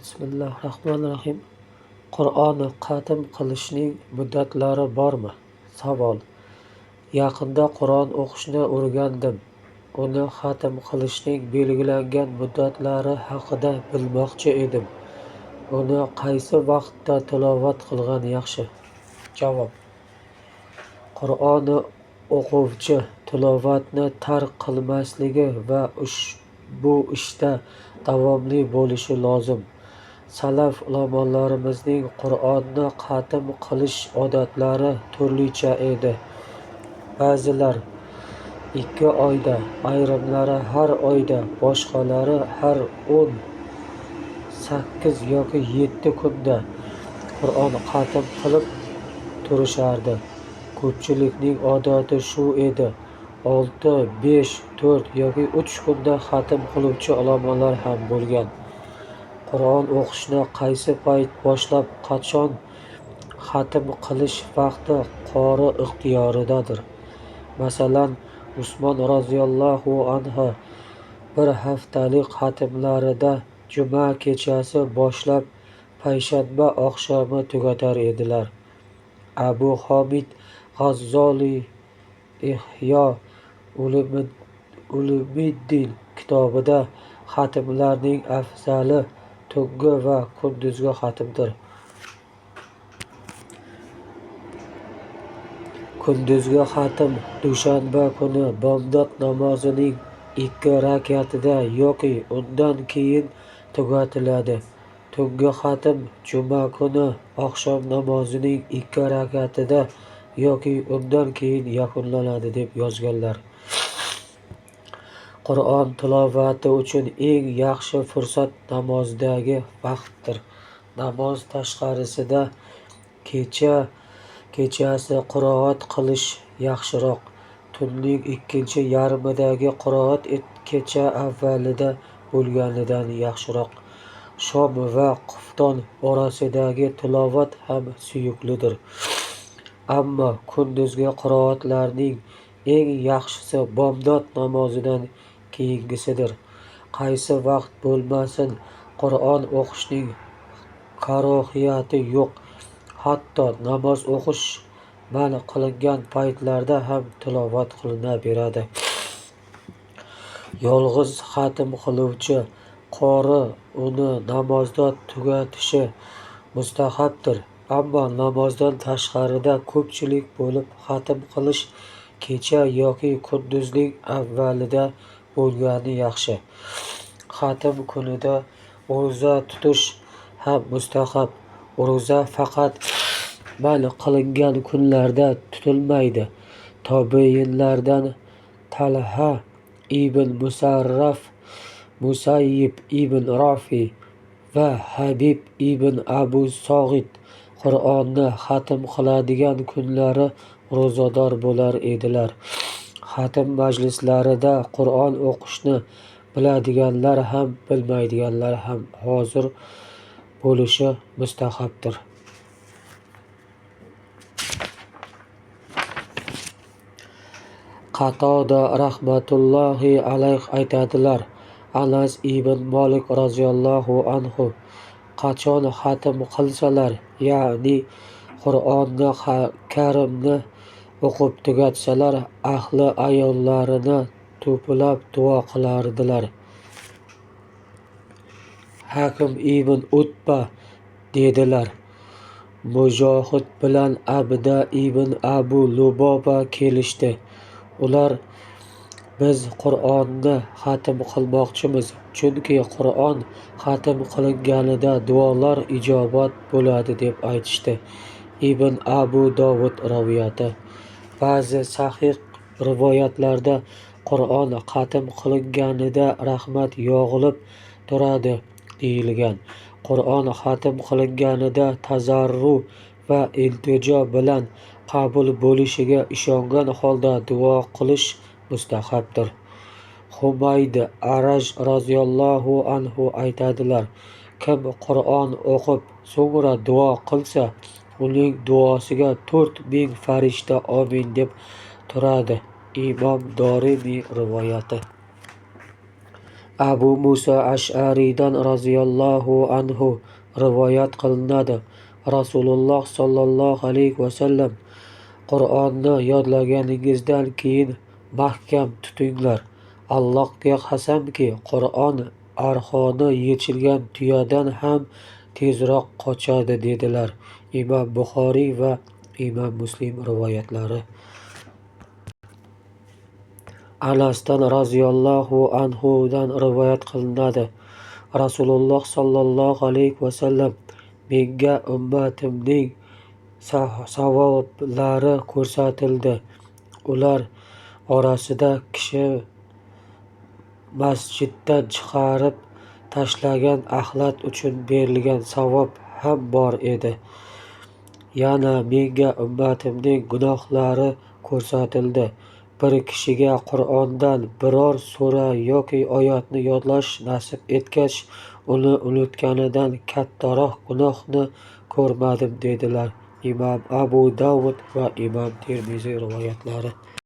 Bismillahirrahmanirrahim. Qur'onni xatm qilishning muddatlari bormi? Savol. Yaqinda Qur'on o'qishni o'rgandim. Uni xatm qilishning belgilangan muddatlari haqida bilmoqchi edim. Uni qaysi vaqtda tilovat qilgan yaxshi? Javob. Qur'onni o'quvchi tilovatni tark qilmasligi va bu ishda davomli bo'lishi lozim. Salaf ulamolarimizning Qur'onni xatm qilish odatlari turlicha edi. Ba'zilar 2 oyda, ayrimlari har oyda, boshqalari har 8 yoki 7 kunda Qur'on xatm qilib turishardi. Ko'pchilikning odati shu edi. 6, 5, 4 yoki 3 kunda xatm qiluvchi ulamolar ham bo'lgan. Qur'on o'qishni qaysi payt boshlab, qachon xatm qilish vaqti qori ixtiyoridadir. Masalan, Usmon roziyallohu anhu bir haftalik xatmlarida juma kechasi boshlab payshanba oqshomi tugatar edilar. Abu Homid G'azzoliy Ihyo Ulumuddin kitobida xatmlarning afzali tungi va kunduzgi xatmdir. Kunduzgi xatm dushanba kuni bomdod namozining 2 rakatida yoki undan keyin tugatiladi. Tungi xatm juma kuni oqshom namozining 2 rakatida yoki undan keyin yakunlanadi deb yozganlar. Qur'on tilovati uchun eng yaxshi fursat namozdagi vaqtdir. Namoz tashqarisida kechasi qiroat qilish yaxshiroq. Tunning ikkinchi yarmidagi qiroat kecha avvalida bo'lganidan yaxshiroq. Shom va qufton orasidagi tilovat ham suyuklidir. Ammo kunduzgi qiroatlarning eng yaxshisi bomdod namozidan keyingisidir. Qaysi vaqt bo'lmasin, Qur'on o'qishning karohiyati yo'q. Hatto namoz o'qish man qilingan paytlarda ham tilovat qilinaveradi. Yolg'iz xatm qiluvchi qori uni namozda tugatishi mustahabdir. Ammo namozdan tashqarida ko'pchilik bo'lib xatm qilish kecha yoki kunduzning avvalida bo'lgani yaxshi. Xatm kunida ro'za tutish ham mustahab. Ro'za faqat man qilingan kunlarda tutilmaydi. Tobe'inlardan Talha ibn Musayyib ibn Rafi va Habib ibn Abu Sog'id Qur'onni xatm qiladigan kunlari ro'zador bo'lar edilar. Xatm majlislarida Qur'on o'qishni biladiganlar ham, bilmaydiganlar ham hozir bo'lishi mustahabdir. Qatoda rahmatullohi alayh aytadilar: Anas ibn Malik roziyallohu anhu qachon xatm qilsalar, ya'ni Qur'onni karimni o'qib tugatsalar, ahli ayollarini to'plab duo qilardilar. Hakim ibn Utba dedilar: Mujohid bilan Abda ibn Abu Luboba kelishdi. Ular: biz Qur'onni xatm qilmoqchimiz, chunki Qur'on xatm qilinganida duolar ijobat bo'ladi deb aytishdi. Ibn Abu Dovud rivoyati. Ba'zi sahih rivoyatlarda Qur'on xatm qilinganida rahmat yog'ilib turadi deyilgan. Qur'on xatm qilinganida tazarru va iltijo bilan qabul bo'lishiga ishongan holda duo qilish mustahabdir. Humayd Araj roziyallohu anhu aytadilar: kim Qur'on o'qib, so'ngra duo qilsa, uning duosiga 4000 farishta omin deb turadi. Imom Dorimiy rivoyati. Abu Musa Ash'ariydan roziyallohu anhu rivoyat qilinadi. Rasululloh sollallohu alayhi vasallam: Qur'onni yodlaganingizdan keyin mahkam tutinglar. Allohga qasamki, Qur'on arqoni yechilgan tuyadan ham tezroq qochadi, dedilar. Imom Buxoriy va Imom Muslim rivoyatlari. Anasdan roziyallohu anhudan rivoyat qilinadi. Rasululloh sollallohu alayhi vasallam: menga ummatimning savoblari ko'rsatildi. Ular orasida kishi masjiddan chiqarib tashlagan axlat uchun berilgan savob ham bor edi. Yana menga ummatimning gunohlari ko'rsatildi. Bir kishiga Qur'ondan biror sura yoki oyatni yodlash nasib etgach, uni unutganidan kattaroq gunohni ko'rmadim, dedilar. Imom Abu Dovud va Imom Termiziy rivoyatlari.